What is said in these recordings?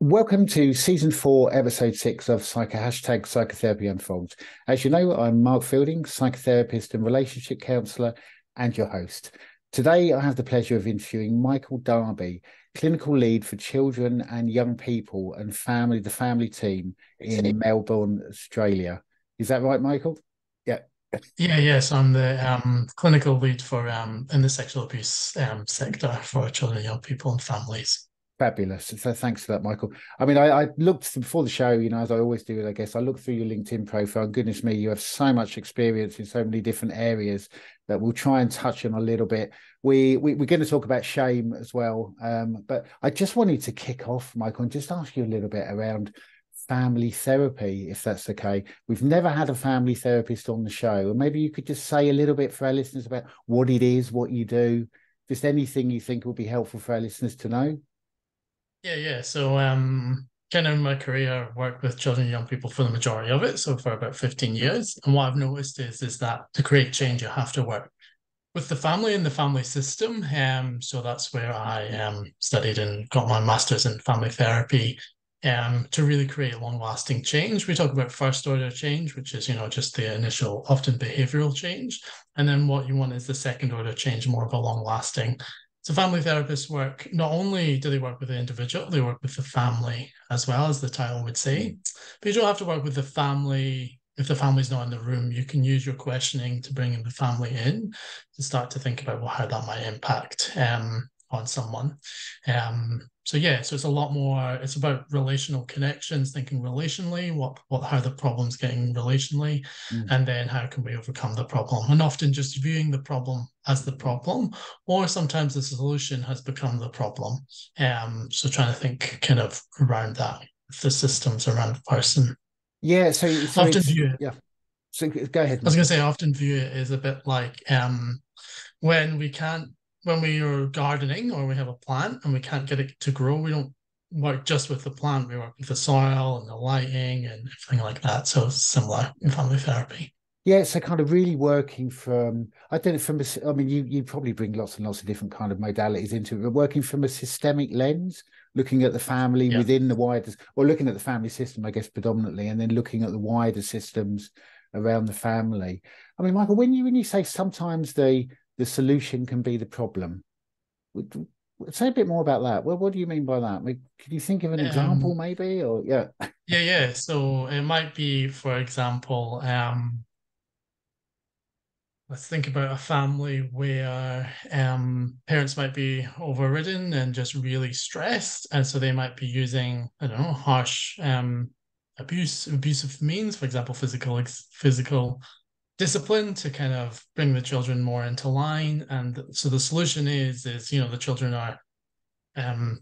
Welcome to season 4, episode 6 of Psychotherapy Unfogged. As you know, I'm Mark Fielding, psychotherapist and relationship counsellor, and your host. Today, I have the pleasure of interviewing Michael Darby, clinical lead for children and young people and the family team in Melbourne, Australia. Is that right, Michael? Yeah. Yes, I'm the clinical lead for in the sexual abuse sector for children and young people and families. Fabulous. So thanks for that, Michael. I mean, I looked before the show, as I always do, I guess. I looked through your LinkedIn profile. And goodness me, you have so much experience in so many different areas that we'll try and touch on a little bit. We're going to talk about shame as well. But I just wanted to kick off, Michael, and just ask you a little bit around family therapy, if that's okay. We've never had a family therapist on the show. And maybe you could just say a little bit for our listeners about what it is, what you do, just anything you think will be helpful for our listeners to know. Yeah. So kind of in my career, I've worked with children and young people for the majority of it, so for about 15 years. And what I've noticed is that to create change, you have to work with the family and the family system. So that's where I studied and got my master's in family therapy. To really create long-lasting change. We talk about first order change, which is, just the initial, often behavioral change. And then what you want is the second order change, more of a long-lasting. So family therapists work, not only do they work with the individual, they work with the family as well, as the title would say. But you don't have to work with the family. If the family's not in the room, you can use your questioning to bring in the family in to start to think about how that might impact on someone. So it's a lot more, it's about relational connections, thinking relationally, how the problem's getting relationally, Mm. and then how can we overcome the problem? And often just viewing the problem as the problem, or sometimes the solution has become the problem. So trying to think kind of around that, the systems around the person. Yeah, so Often it's view it, yeah. So go ahead, I was gonna Michael. say, I often view it as a bit like when we can't when we are gardening or we have a plant and we can't get it to grow, we don't work just with the plant, we work with the soil and the lighting and everything like that. So it's similar in family therapy. Yeah, so kind of really working from I don't know I mean you probably bring lots and lots of different kind of modalities into it, but working from a systemic lens, looking at the family Yeah. within the wider or looking at the family system, I guess predominantly, and then looking at the wider systems around the family. I mean, Michael, when you say sometimes the solution can be the problem, would- say a bit more about that. Well, what do you mean by that? I mean, can you think of an example Um maybe? Or yeah. yeah. So it might be, for example, let's think about a family where parents might be overridden and just really stressed, and so they might be using, I don't know, harsh abusive means, for example, physical discipline to kind of bring the children more into line. And so the solution is the children are um,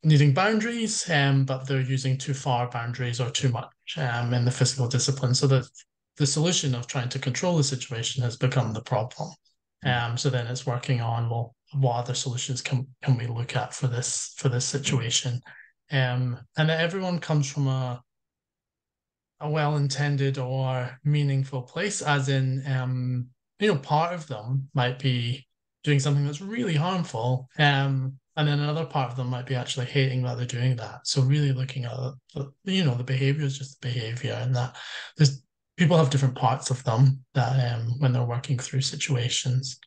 needing boundaries, but they're using too far boundaries or too much in the physical discipline. So the solution of trying to control the situation has become the problem. So then it's working on, well, what other solutions can we look at for this situation? And that everyone comes from a well-intended or meaningful place, as in, part of them might be doing something that's really harmful, and then another part of them might be actually hating that they're doing that. So really looking at the behavior is just the behavior, and that there's people have different parts of them that when they're working through situations.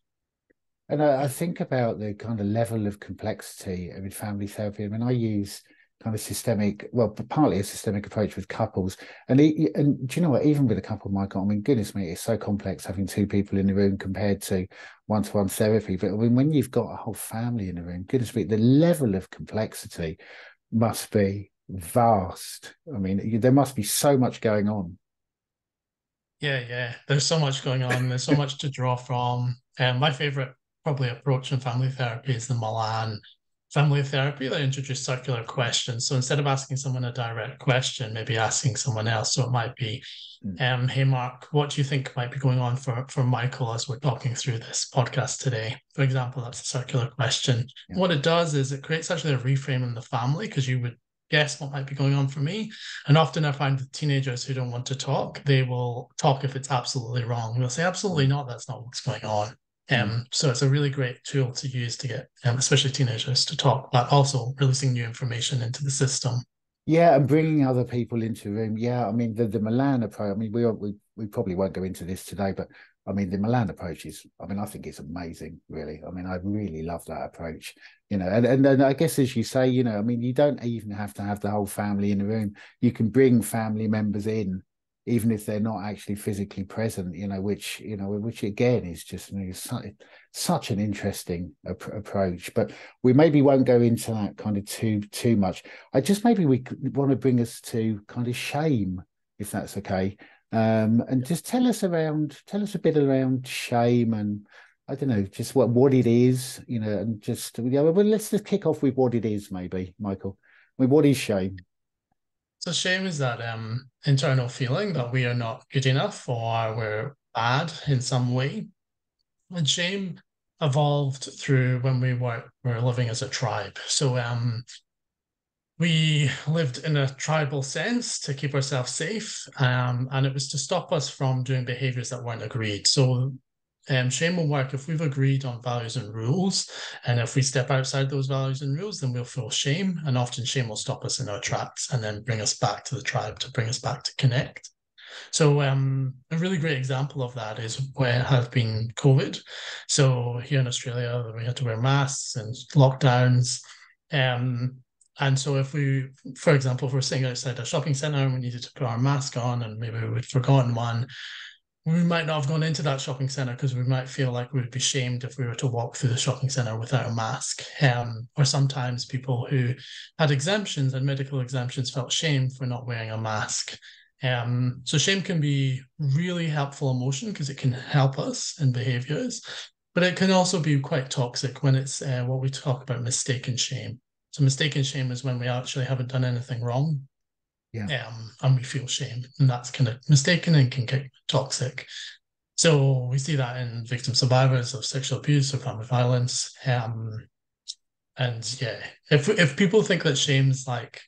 And I think about the kind of level of complexity in family therapy. I mean, I use kind of systemic, well, partly a systemic approach with couples. And do you know what? Even with a couple, Michael, I mean, goodness me, it's so complex having two people in the room compared to one-to-one therapy. But I mean, when you've got a whole family in the room, goodness me, the level of complexity must be vast. I mean, there must be so much going on. Yeah. There's so much going on. There's so much to draw from. And my favorite probably approach in family therapy is the Milan family therapy that introduced circular questions. So instead of asking someone a direct question, maybe asking someone else. So it might be, Mm. hey Mark, what do you think might be going on for Michael as we're talking through this podcast today? For example, that's a circular question. Yeah. What it does is it creates actually a reframe in the family, because you would guess what might be going on for me. And often I find with teenagers who don't want to talk, they will talk if it's absolutely wrong. They'll say, absolutely Mm. not, that's not what's going on. Mm. So it's a really great tool to use to get, especially teenagers, to talk, but also releasing new information into the system. Yeah, and bringing other people into the room. Yeah, I mean the Milan approach. I mean we probably won't go into this today, but I mean the Milan approach is. I mean I think it's amazing. Really, I mean I really love that approach. You know, and I guess as you say, you know, I mean you don't even have to have the whole family in the room. You can bring family members in, even if they're not actually physically present. Which again is just such an interesting approach. But we maybe won't go into that kind of too much. I just maybe we want to bring us to kind of shame, if that's okay. And just tell us a bit around shame and I don't know, just what it is, you know, and just well, let's just kick off with what it is, maybe, Michael. I mean, what is shame? So shame is that internal feeling that we are not good enough or we're bad in some way. And shame evolved through when were living as a tribe. So we lived in a tribal sense to keep ourselves safe, and it was to stop us from doing behaviors that weren't agreed. So shame will work if we've agreed on values and rules, and if we step outside those values and rules, then we'll feel shame, and often shame will stop us in our tracks and then bring us back to the tribe, to bring us back to connect. So a really great example of that is where have been COVID. So here in Australia, we had to wear masks and lockdowns. Um, and so if we, for example, if we're sitting outside a shopping centre and we needed to put our mask on and maybe we'd forgotten one, we might not have gone into that shopping centre because we might feel like we would be shamed if we were to walk through the shopping centre without a mask. Or sometimes people who had exemptions and medical exemptions felt shame for not wearing a mask. So shame can be really helpful emotion because it can help us in behaviors, but it can also be quite toxic when it's what we talk about mistaken shame. So mistaken shame is when we actually haven't done anything wrong, Yeah, and we feel shame, and that's kind of mistaken and can get toxic. So we see that in victim survivors of sexual abuse or family violence. And yeah, if people think that shame's like,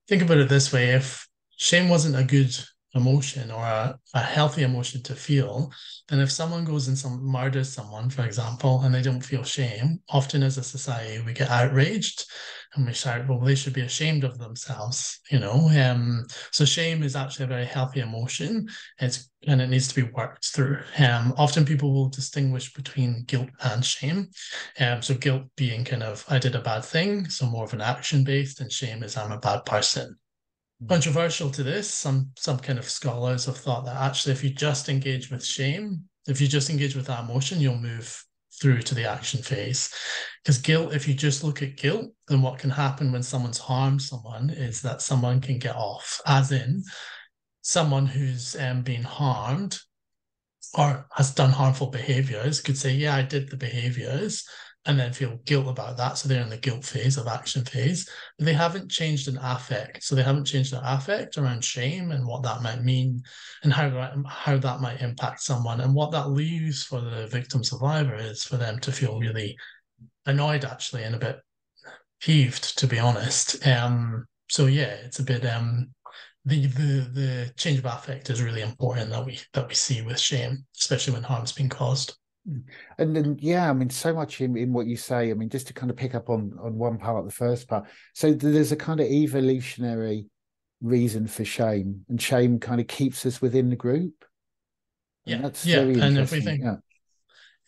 think about it this way: if shame wasn't a good emotion or a healthy emotion to feel, then if someone goes and murders someone, for example, and they don't feel shame, often as a society we get outraged and we shout, well, they should be ashamed of themselves, you know. So shame is actually a very healthy emotion. And it needs to be worked through. Often people will distinguish between guilt and shame. So guilt being kind of I did a bad thing, so more of an action based, and shame is I'm a bad person. Controversial to this, some kind of scholars have thought that actually if you just engage with shame, if you just engage with that emotion, you'll move through to the action phase. Because guilt, if you just look at guilt, then what can happen when someone's harmed someone is that someone can get off, as in someone who's been harmed or has done harmful behaviors could say, yeah, I did the behaviors, and then feel guilt about that. So they're in the guilt phase of action phase. But they haven't changed an affect. So they haven't changed their affect around shame and what that might mean and how that might impact someone. And what that leaves for the victim survivor is for them to feel really annoyed actually and a bit peeved, to be honest. So yeah, it's a bit the change of affect is really important that we see with shame, especially when harm's been caused. and then yeah, I mean, so much in what you say. I mean, just to kind of pick up on one part, the first part. So there's a kind of evolutionary reason for shame, and shame kind of keeps us within the group, and Yeah, that's yeah. very And interesting. Yeah,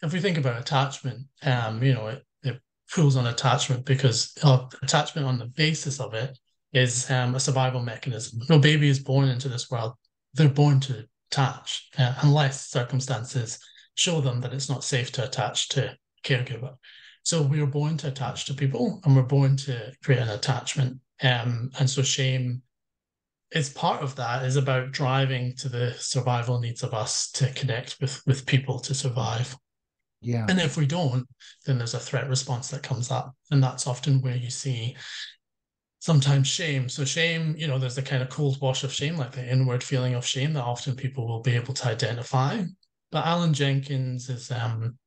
if we think about attachment, it pulls on attachment because attachment on the basis of it is a survival mechanism. No baby is born into this world; they're born to attach, unless circumstances show them that it's not safe to attach to a caregiver. So we are born to attach to people, and we're born to create an attachment. And so shame is part of that. Is about driving to the survival needs of us to connect with people to survive. yeah, And if we don't, then there's a threat response that comes up. And that's often where you see sometimes shame. So, shame, there's the kind of cold wash of shame, like the inward feeling of shame that often people will be able to identify. But Alan Jenkins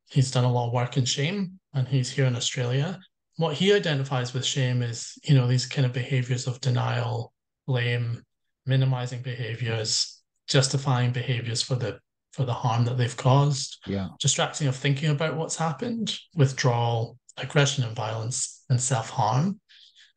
he's done a lot of work in shame and he's here in Australia. What he identifies with shame is, these kind of behaviors of denial, blame, minimizing behaviors, justifying behaviors for the harm that they've caused, yeah, distracting of thinking about what's happened, withdrawal, aggression and violence, and self-harm.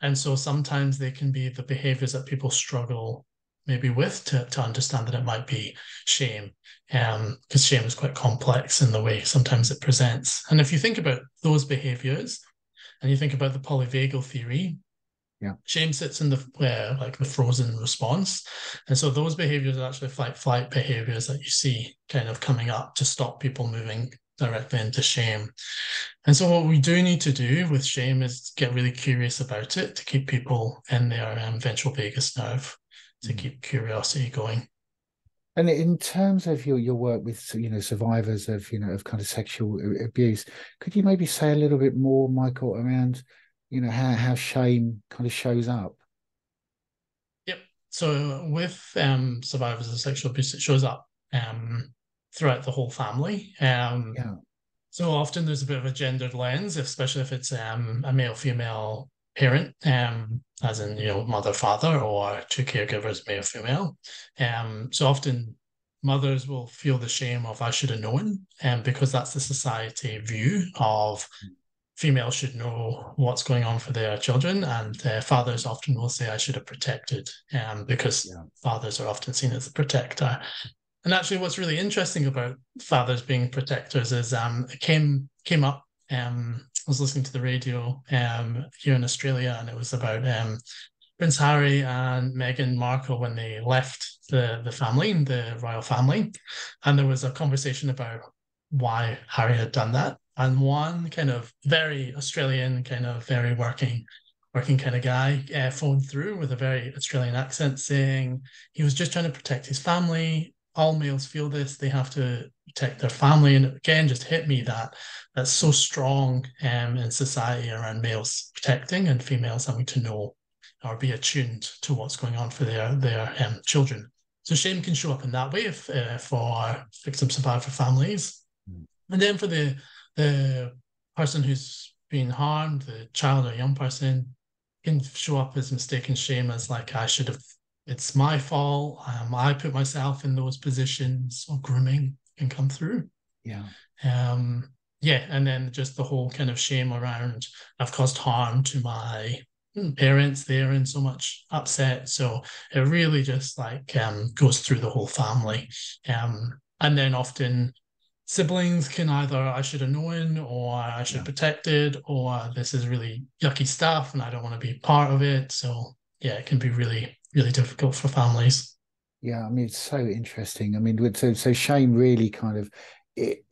And so sometimes they can be the behaviors that people struggle maybe with to understand that it might be shame, because shame is quite complex in the way sometimes it presents. And if you think about those behaviors and you think about the polyvagal theory, Yeah. shame sits in the like the frozen response. And so those behaviors are actually fight flight behaviors that you see kind of coming up to stop people moving directly into shame. And so what we do need to do with shame is get really curious about it to keep people in their ventral vagus nerve, to keep curiosity going. And in terms of your work with, you know, survivors of, you know, of kind of sexual abuse, could you maybe say a little bit more, Michael, around, you know, how shame kind of shows up? Yep. So with survivors of sexual abuse, it shows up throughout the whole family. Yeah. So often there's a bit of a gendered lens, especially if it's a male female parent, as in, you know, mother, father, or two caregivers, male, female. So often mothers will feel the shame of I should have known, because that's the society view of females should know what's going on for their children, and fathers often will say I should have protected, because Yeah. fathers are often seen as the protector. And actually, what's really interesting about fathers being protectors is it came up. I was listening to the radio here in Australia, and it was about Prince Harry and Meghan Markle when they left the family, the royal family, and there was a conversation about why Harry had done that. And one kind of very Australian, kind of very working kind of guy phoned through with a very Australian accent saying he was just trying to protect his family. All males feel this; they have to protect their family. And again, just hit me that that's so strong in society around males protecting and females having to know or be attuned to what's going on for their children. So shame can show up in that way for victim survivor families, Mm. and then for the person who's been harmed, the child or young person, can show up as mistaken shame as like I should have. It's my fault. I put myself in those positions. Or grooming can come through. Yeah. Um, yeah, and then just the whole kind of shame around I've caused harm to my parents. They're in so much upset, so it really just like goes through the whole family. And then often siblings can either I should have known or I should Yeah. have protected or this is really yucky stuff and I don't want to be part of it. So yeah, it can be really, really difficult for families. Yeah. I mean, it's so interesting. I mean, so shame really kind of it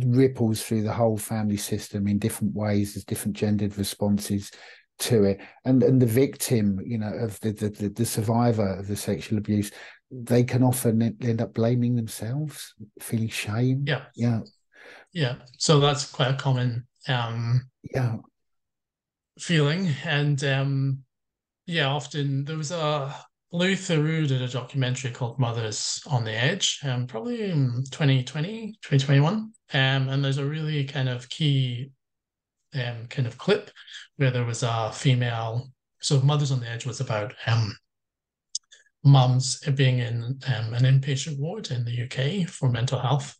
ripples through the whole family system in different ways. There's different gendered responses to it, and the victim, you know, of the survivor of the sexual abuse, they can often end up blaming themselves, feeling shame. Yeah. Yeah. Yeah. So that's quite a common Yeah. feeling. And yeah, often there was a Lou Theroux did a documentary called Mothers on the Edge, probably in 2020, 2021. And there's a really kind of key kind of clip where there was a female. So Mothers on the Edge was about mums being in an inpatient ward in the UK for mental health.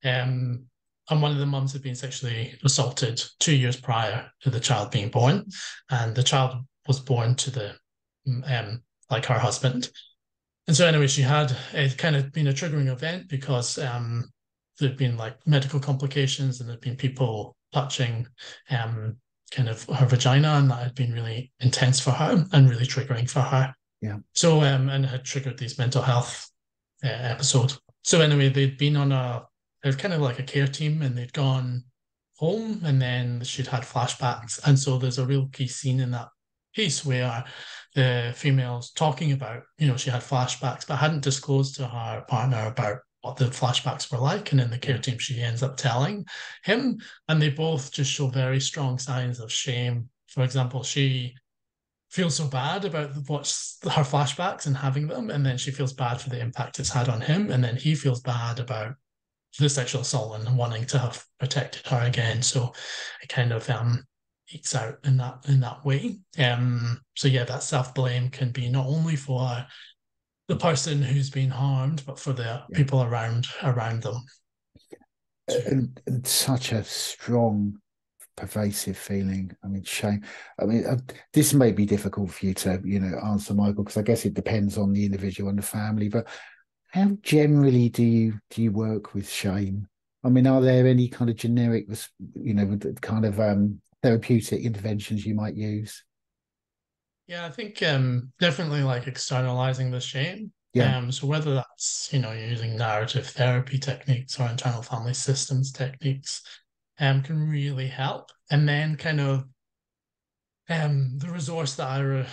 And one of the mums had been sexually assaulted 2 years prior to the child being born, and the child was born to the like her husband. And so anyway, she had it kind of been a triggering event because there'd been like medical complications and there'd been people touching kind of her vagina, and that had been really intense for her and really triggering for her. Yeah. So and it had triggered these mental health episodes. So anyway, they'd been on it was kind of like a care team, and they'd gone home, and then she'd had flashbacks. And so there's a real key scene in that piece where the female's talking about, you know, she had flashbacks, but hadn't disclosed to her partner about what the flashbacks were like. And in the care Yeah. team, she ends up telling him, and they both just show very strong signs of shame. For example, she feels so bad about what's her flashbacks and having them, and then she feels bad for the impact it's had on him, and then he feels bad about the sexual assault and wanting to have protected her again. So it kind of ekes out in that way. So yeah, that self blame can be not only for the person who's been harmed, but for the Yeah. people around them too. And such a strong pervasive feeling. I mean, shame. I mean, this may be difficult for you to, answer, Michael, because I guess it depends on the individual and the family. But how generally do you work with shame? I mean, are there any kind of generic, kind of therapeutic interventions you might use? Yeah, I think definitely like externalizing the shame. Yeah. So whether that's, using narrative therapy techniques or internal family systems techniques, can really help. And then kind of the resource that I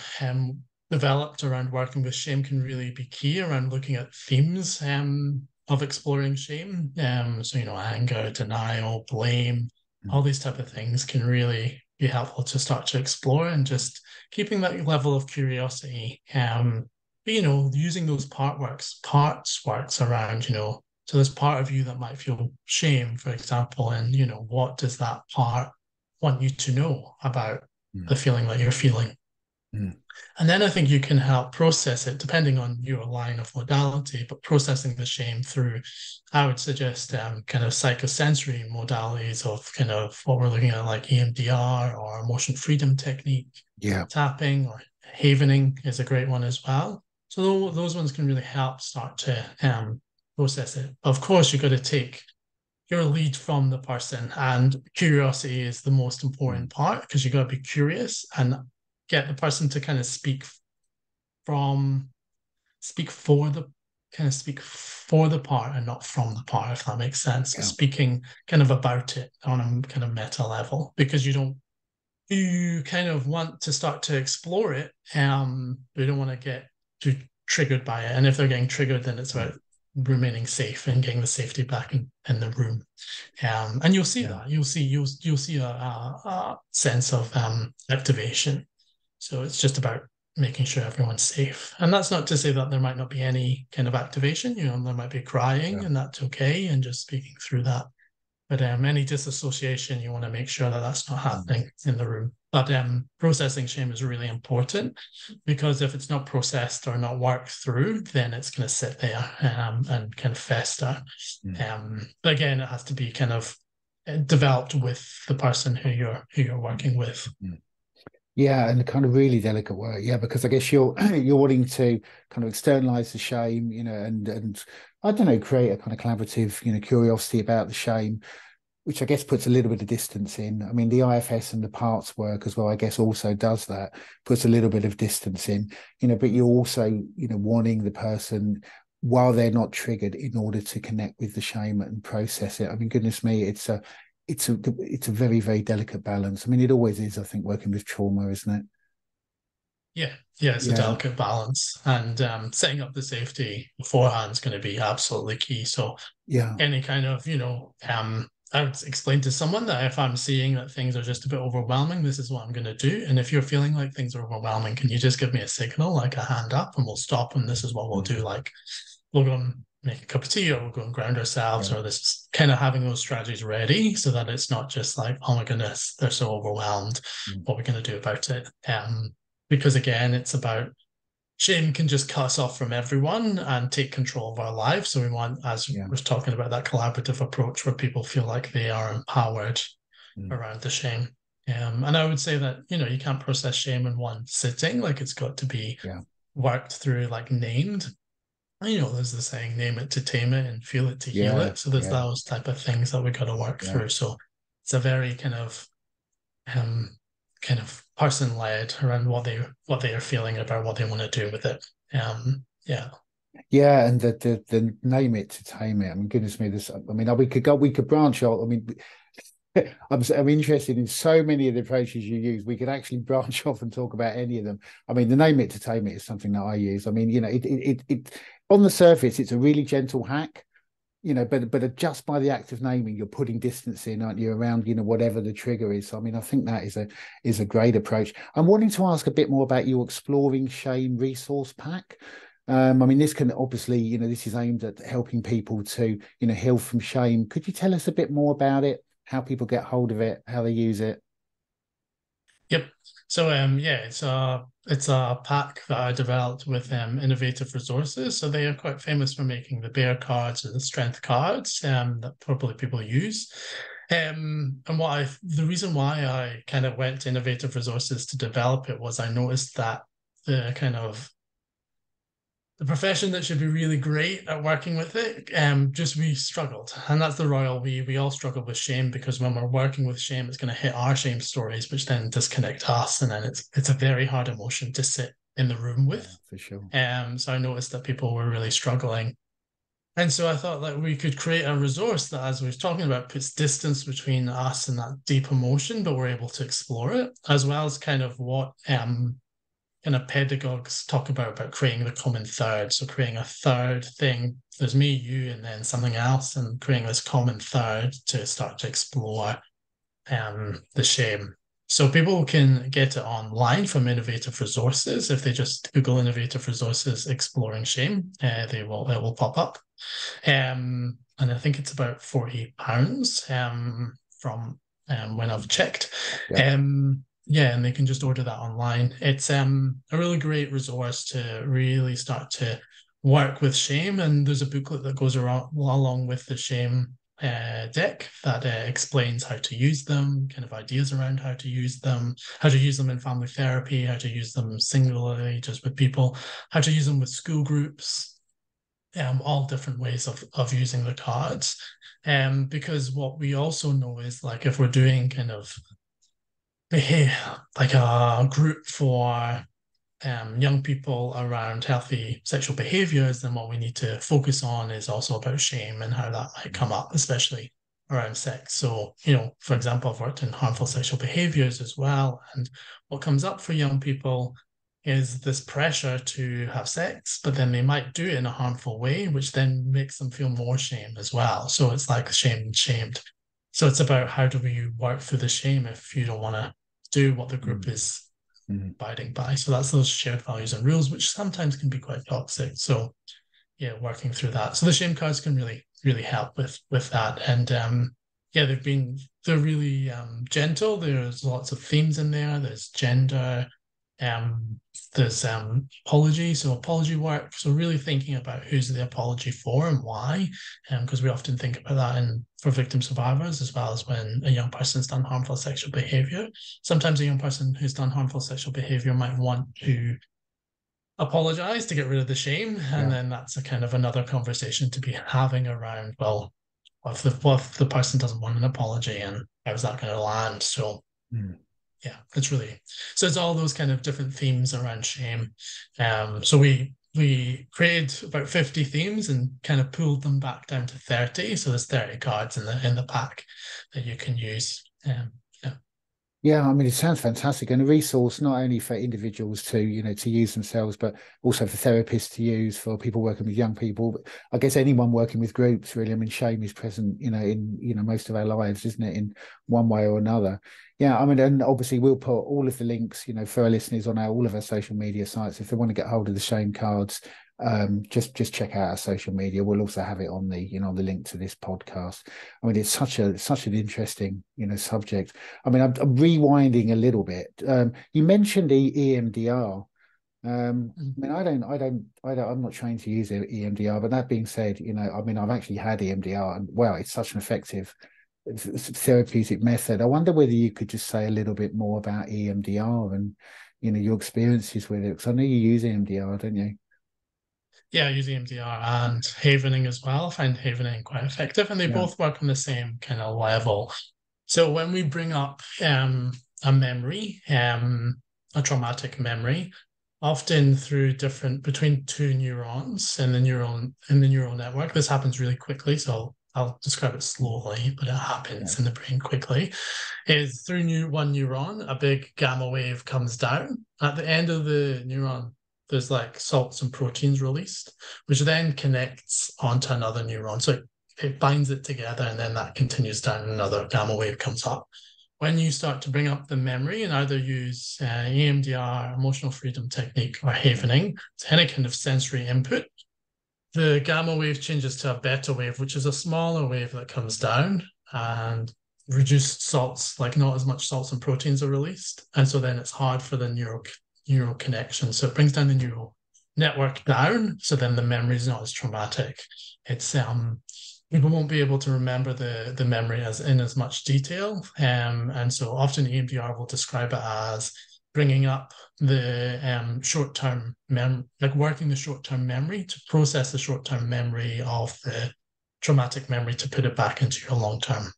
developed around working with shame can really be key around looking at themes of exploring shame. So, anger, denial, blame, Mm. all these type of things can really be helpful to start to explore, and just keeping that level of curiosity. But, using those parts works around, so there's part of you that might feel shame, for example, and, what does that part want you to know about Mm. the feeling that you're feeling? Mm. And then I think you can help process it depending on your line of modality, but processing the shame through, I would suggest kind of psychosensory modalities of kind of what we're looking at, like EMDR or emotion freedom technique, Yeah. tapping or havening is a great one as well. So those ones can really help start to process it. Of course, you've got to take your lead from the person, and curiosity is the most Mm. important part, because you got to be curious and get the person to kind of from speak for the speak for the part and not from the part, if that makes sense. Yeah. Speaking kind of about it on a kind of meta level, because you kind of want to start to explore it. We don't want to get too triggered by it, and if they're getting triggered, then it's Mm. about remaining safe and getting the safety back in the room. And you'll see Yeah. that you'll see a sense of activation. So it's just about making sure everyone's safe. And that's not to say that there might not be any kind of activation. There might be crying, Yeah. and that's okay, and just speaking through that. But any disassociation, you want to make sure that that's not Mm. happening in the room. But processing shame is really important, because if it's not processed or not worked through, then it's going to sit there and kind of fester. Mm. But again, it has to be kind of developed with the person who you're working with. Mm. Yeah, and kind of really delicate work. Yeah, because I guess you're you're wanting to kind of externalize the shame, and I don't know, create a kind of collaborative, curiosity about the shame, which I guess puts a little bit of distance in. I mean, the IFS and the parts work as well, I guess also does that, puts a little bit of distance in, but you're also, wanting the person while they're not triggered in order to connect with the shame and process it. I mean, goodness me, it's a very, very delicate balance. I mean, it always is, I think, working with trauma, isn't it? Yeah, it's a Yeah, delicate balance, and setting up the safety beforehand is going to be absolutely key. So yeah, any kind of, I would explain to someone that if I'm seeing that things are just a bit overwhelming, this is what I'm going to do. And if you're feeling like things are overwhelming, can you just give me a signal, like a hand up, and we'll stop, and this is what we'll mm, do. Like, we'll go and make a cup of tea, or we'll go and ground ourselves, yeah, or this is kind of having those strategies ready, so that it's not just like, oh my goodness, they're so overwhelmed. mm, What are we going to do about it? Because again, it's about shame can just cut us off from everyone and take control of our lives. So we want, as yeah, we're talking about, that collaborative approach where people feel like they are empowered mm, around the shame. And I would say that, you can't process shame in one sitting. Like, it's got to be yeah, worked through, like named. There's the saying, name it to tame it and feel it to heal yeah, it. So there's yeah, those type of things that we got to work yeah. through. So it's a very um, kind of person led around what they are feeling about what they want to do with it. Yeah. Yeah, and the name it to tame it. I mean, goodness me, this. I mean, we could branch out. I mean, I'm interested in so many of the approaches you use. We could actually branch off and talk about any of them. I mean, the name it to tame it is something that I use. I mean, it on the surface, it's a really gentle hack, but just by the act of naming, you're putting distance in, aren't you, around, whatever the trigger is. So, I mean, I think that is a great approach. I'm wanting to ask a bit more about your Exploring Shame resource pack. I mean, this can obviously, this is aimed at helping people to, heal from shame. Could you tell us a bit more about it? How people get hold of it, how they use it? Yep. So yeah, it's a pack that I developed with Innovative Resources. So they are quite famous for making the bear cards or the strength cards that probably people use. And the reason why I kind of went to innovative resources to develop it was I noticed that the kind of the profession that should be really great at working with it, just we struggled, and that's the royal we all struggle with shame, because when we're working with shame, it's going to hit our shame stories, which then disconnect us, and then it's a very hard emotion to sit in the room with. Yeah, for sure. So I noticed that people were really struggling. And so I thought that we could create a resource that, as we were talking about, puts distance between us and that deep emotion, but we're able to explore it, as well as kind of what kind of pedagogues talk about creating the common third. So creating a third thing. There's me, you, and then something else, and creating this common third to start to explore the shame. So people can get it online from Innovative Resources. If they just Google Innovative Resources exploring shame, it will pop up. And I think it's about £40 from when I've checked. Yeah. Yeah, and they can just order that online. It's a really great resource to really start to work with shame. And there's a booklet that goes around along with the shame deck that explains how to use them, kind of ideas around how to use them in family therapy, how to use them singularly just with people, how to use them with school groups, all different ways of using the cards. Because what we also know is, like, if we're doing kind of like a group for young people around healthy sexual behaviors, then what we need to focus on is also about shame and how that might come up, especially around sex. So, for example, I've worked in harmful sexual behaviors as well. And what comes up for young people is this pressure to have sex, but then they might do it in a harmful way, which then makes them feel more shame as well. So it's like shame and shamed. So it's about, how do we work through the shame if you don't want to do what the group is abiding by. So that's those shared values and rules, which sometimes can be quite toxic. So yeah, working through that. So the shame cards can really, really help with that. And yeah, they're really gentle. There's lots of themes in there. There's gender, there's apology, so apology work. So really thinking about who's the apology for and why, because we often think about that for victim survivors, as well as when a young person's done harmful sexual behavior. Sometimes a young person who's done harmful sexual behavior might want to apologize to get rid of the shame, and then that's a kind of another conversation to be having around, well, what if the person doesn't want an apology, and how's that going to land? So yeah, it's all those kind of different themes around shame. So we created about 50 themes and kind of pulled them back down to 30. So there's 30 cards in the pack that you can use. Yeah. Yeah, I mean, it sounds fantastic, and a resource not only for individuals to to use themselves, but also for therapists to use, for people working with young people. But I guess anyone working with groups, really. I mean, shame is present, in most of our lives, isn't it, in one way or another? Yeah, I mean, and obviously we'll put all of the links, for our listeners on all of our social media sites. If they want to get hold of the shame cards, just check out our social media. We'll also have it on the the link to this podcast. I mean, it's such an interesting subject. I mean, I'm rewinding a little bit. You mentioned EMDR. I mean, I'm not trained to use EMDR, but that being said, I mean, I've actually had EMDR, and wow, it's such an effective therapeutic method. I wonder whether you could just say a little bit more about EMDR and your experiences with it, because I know you use EMDR, don't you? Yeah, I use EMDR and havening as well. I find havening quite effective, and they both work on the same kind of level. So when we bring up a memory, a traumatic memory, often through between two neurons in the neural network, this happens really quickly. So I'll describe it slowly, but it happens in the brain quickly. Is through one neuron, a big gamma wave comes down. At the end of the neuron, there's like salts and proteins released, which then connects onto another neuron. So it binds it together, and then that continues down, and another gamma wave comes up. When you start to bring up the memory and either use EMDR, emotional freedom technique, or havening, to any kind of sensory input, the gamma wave changes to a beta wave, which is a smaller wave that comes down, and reduced salts, like not as much salts and proteins are released. And so then it's hard for the neural connection. So it brings down the neural network down. So then the memory is not as traumatic. It's people won't be able to remember the memory as in as much detail. And so often EMDR will describe it as bringing up the short-term like working the short-term memory to process the short-term memory of the traumatic memory to put it back into your long-term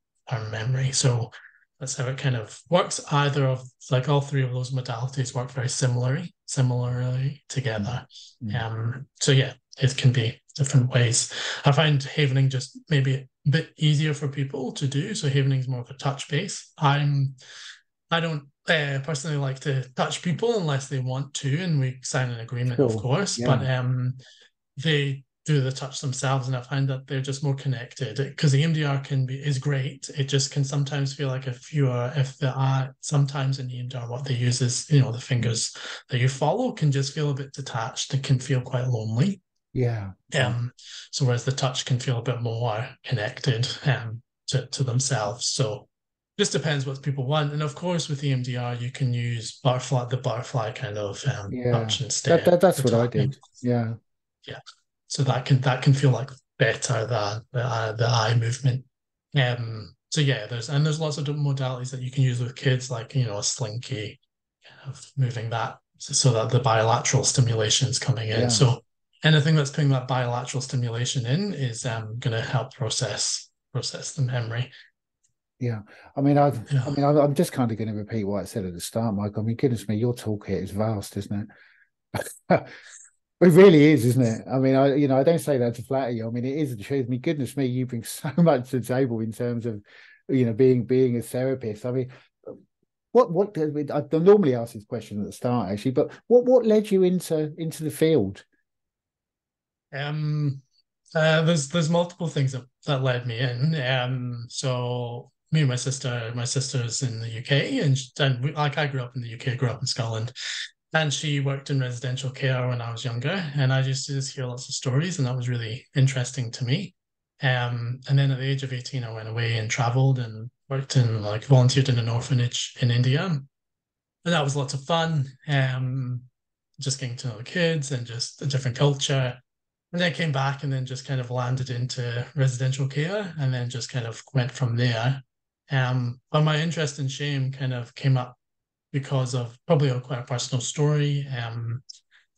memory. So that's how it kind of works. Either of like all three of those modalities work very similarly together. So yeah, it can be different ways. I find havening just maybe a bit easier for people to do. So havening is more of a touch base. I don't personally like to touch people unless they want to, and we sign an agreement, of course. Yeah. But they do the touch themselves, and I find that they're just more connected because the EMDR is great. It just can sometimes feel like if the eye, sometimes in EMDR what they use is, you know, the fingers that you follow can just feel a bit detached. It can feel quite lonely. Yeah. So whereas the touch can feel a bit more connected to themselves. So just depends what people want. And of course, with EMDR, you can use the butterfly kind of touch instead. That's what I did. Yeah. Yeah. So that can feel like better than the eye movement. So yeah, there's lots of different modalities that you can use with kids, like, you know, a slinky, kind of moving that so that the bilateral stimulation is coming in. So anything that's putting that bilateral stimulation in is going to help process the memory. Yeah, I mean, I'm just kind of going to repeat what I said at the start, Mike. I mean, goodness me, your toolkit is vast, isn't it? It really is, isn't it? I mean, I don't say that to flatter you. I mean, it is the truth. I mean, goodness me, you bring so much to the table in terms of, you know, being a therapist. I mean, what I normally ask this question at the start, actually, but what led you into the field? There's multiple things that led me in. So me and my sister's in the UK, and I grew up in the UK, grew up in Scotland. And she worked in residential care when I was younger, and I used to just hear lots of stories, and that was really interesting to me. And then at the age of 18, I went away and traveled and volunteered in an orphanage in India, and that was lots of fun. Just getting to know the kids and just a different culture. And then I came back and then just kind of landed into residential care, and then just kind of went from there. But my interest in shame kind of came up because of probably quite a personal story.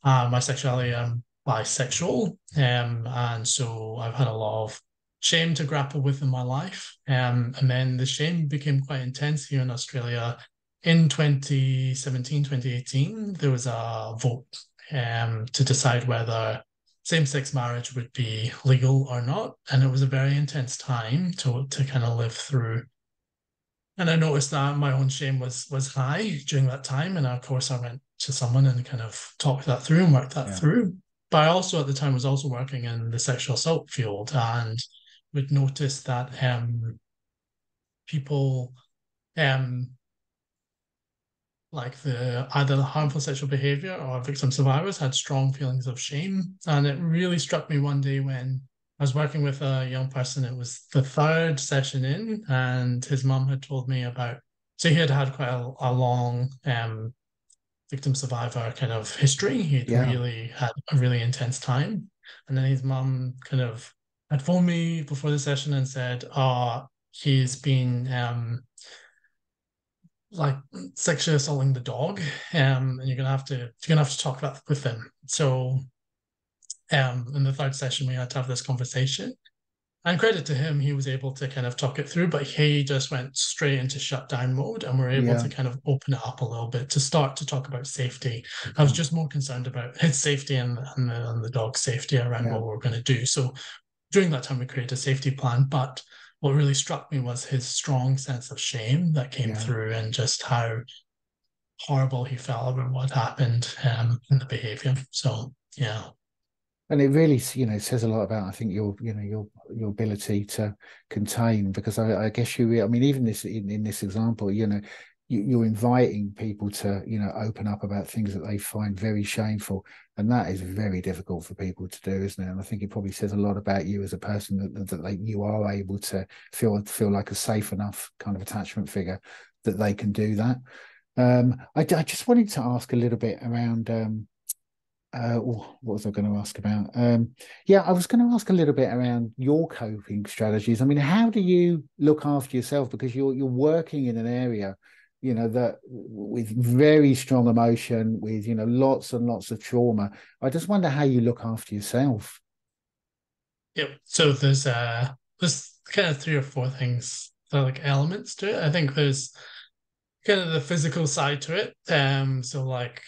My sexuality, I'm bisexual, and so I've had a lot of shame to grapple with in my life. And then the shame became quite intense here in Australia. In 2017, 2018, there was a vote to decide whether same-sex marriage would be legal or not. And it was a very intense time to kind of live through. And I noticed that my own shame was high during that time. And of course, I went to someone and kind of talked that through and worked that through. But I also, at the time, was also working in the sexual assault field and would notice that people like either the harmful sexual behavior or victim survivors had strong feelings of shame. And it really struck me one day when I was working with a young person. It was the third session in, and his mum had told me about, so he had quite a long victim survivor kind of history. He'd really had a really intense time. And then his mum kind of had phoned me before the session and said, oh, he's been like sexually assaulting the dog, and you're gonna have to talk about with them. So in the third session we had to have this conversation, and credit to him, he was able to kind of talk it through, but he just went straight into shutdown mode, and we're able to kind of open it up a little bit to start to talk about safety. I was just more concerned about his safety and the dog's safety around what we're going to do. So during that time we created a safety plan, but what really struck me was his strong sense of shame that came through, and just how horrible he felt about what happened in the behavior. So yeah. And it really, you know, says a lot about, I think, your ability to contain, because I guess I mean, even in this example, you know, you're inviting people to, you know, open up about things that they find very shameful, and that is very difficult for people to do, isn't it? And I think it probably says a lot about you as a person that you are able to feel like a safe enough kind of attachment figure that they can do that. I just wanted to ask a little bit around What was I going to ask about? Yeah, I was going to ask a little bit around your coping strategies. I mean, how do you look after yourself? Because you're working in an area, that with very strong emotion, with lots and lots of trauma. I just wonder how you look after yourself. Yep. So there's kind of three or four things that are like elements to it. I think there's kind of the physical side to it. So like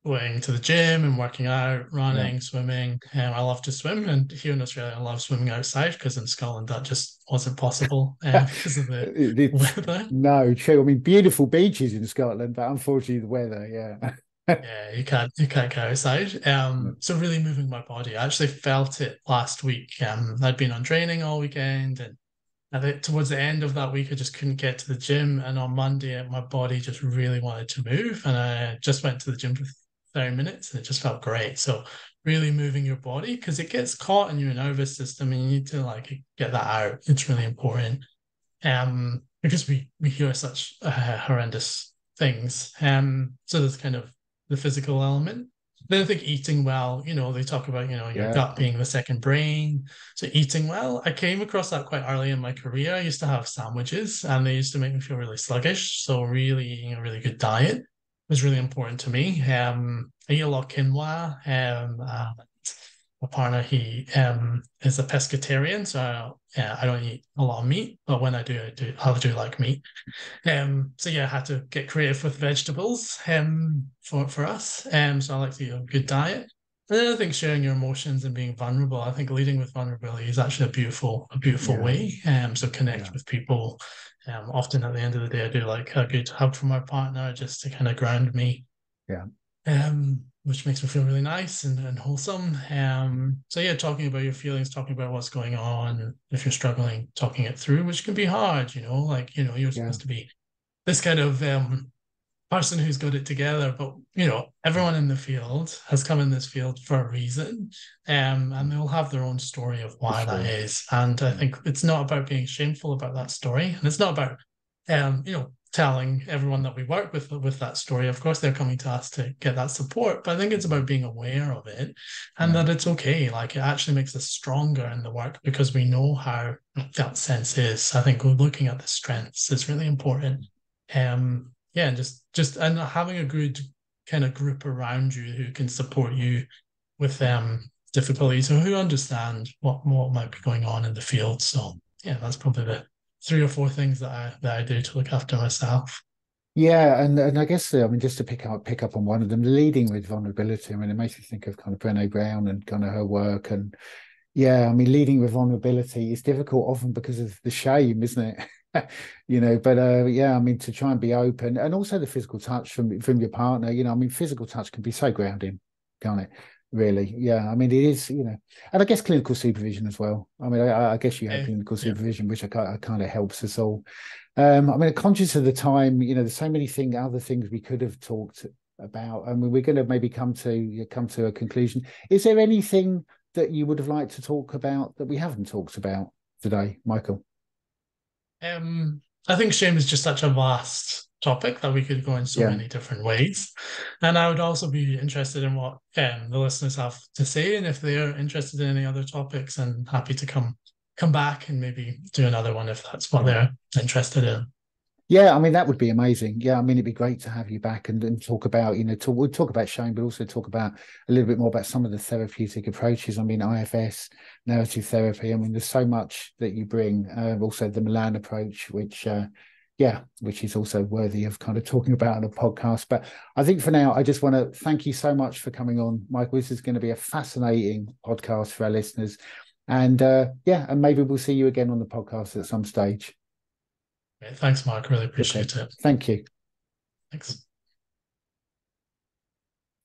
going to the gym and working out, Yeah. running, swimming. I love to swim, and here in Australia, I love swimming outside because in Scotland that just wasn't possible because of the It's weather. no true. I mean, beautiful beaches in Scotland, but unfortunately the weather. Yeah. Yeah, you can't go outside. So really moving my body. I actually felt it last week. I'd been on training all weekend, and I think towards the end of that week, I just couldn't get to the gym. And on Monday, my body just really wanted to move. And I just went to the gym for 30 minutes and it just felt great. So really moving your body because it gets caught in your nervous system and you need to like get that out. It's really important. Because we hear such horrendous things. So there's kind of the physical element. Then I think eating well, they talk about, your Yeah. gut being the second brain. So eating well, I came across that quite early in my career. I used to have sandwiches and they used to make me feel really sluggish. So really eating a really good diet was really important to me. I eat a lot of quinoa. My partner, he is a pescatarian, so I don't eat a lot of meat, but when I do like meat. So yeah, I had to get creative with vegetables for us. So I like to eat a good diet. And then I think sharing your emotions and being vulnerable, I think leading with vulnerability is actually a beautiful Yeah. way. So connect Yeah. with people. Often at the end of the day, I do like a good hug from my partner just to kind of ground me, Yeah. which makes me feel really nice and wholesome. So yeah, talking about your feelings, talking about what's going on, if you're struggling, talking it through, which can be hard, like, you're Yeah. supposed to be this kind of person who's got it together, but everyone in the field has come in this field for a reason, and they'll have their own story of For why that sure. is. And I Yeah. think it's not about being shameful about that story, and it's not about telling everyone that we work with that story. Of course, they're coming to us to get that support, but I think it's about being aware of it and Yeah. that it's okay. Like it actually makes us stronger in the work because we know how that sense is. I think looking at the strengths is really important. Yeah, and just and having a good kind of group around you who can support you with difficulties or who understand what might be going on in the field. So yeah, that's probably the three or four things that I do to look after myself. Yeah, and I guess I mean just to pick up on one of them, leading with vulnerability. I mean, it makes me think of kind of Brené Brown and kind of her work. And yeah, I mean, leading with vulnerability is difficult often because of the shame, isn't it? But yeah, I mean, to try and be open, and also the physical touch from your partner. I mean, physical touch can be so grounding, can't it? Really, yeah. I mean, it is, and I guess clinical supervision as well. I mean, I guess you have Yeah, clinical yeah. supervision, which I kind of helps us all. I mean, conscious of the time, there's so many other things we could have talked about. I mean, we're going to maybe come to a conclusion. Is there anything that you would have liked to talk about that we haven't talked about today, Michael? I think shame is just such a vast topic that we could go in so Yeah, many different ways. And I would also be interested in what the listeners have to say, and if they're interested in any other topics, and happy to come back and maybe do another one if that's what yeah. they're interested in. Yeah, I mean that would be amazing. Yeah, I mean it'd be great to have you back and talk about, we'll talk about shame, but also talk about a little bit more about some of the therapeutic approaches. I mean, IFS, narrative therapy. I mean, there's so much that you bring. Also the Milan approach, which is also worthy of kind of talking about on a podcast. But I think for now, I just want to thank you so much for coming on, Michael. This is going to be a fascinating podcast for our listeners. And yeah, and maybe we'll see you again on the podcast at some stage. Great. Thanks, Mark. Really Okay. appreciate it. Thank you. Thanks.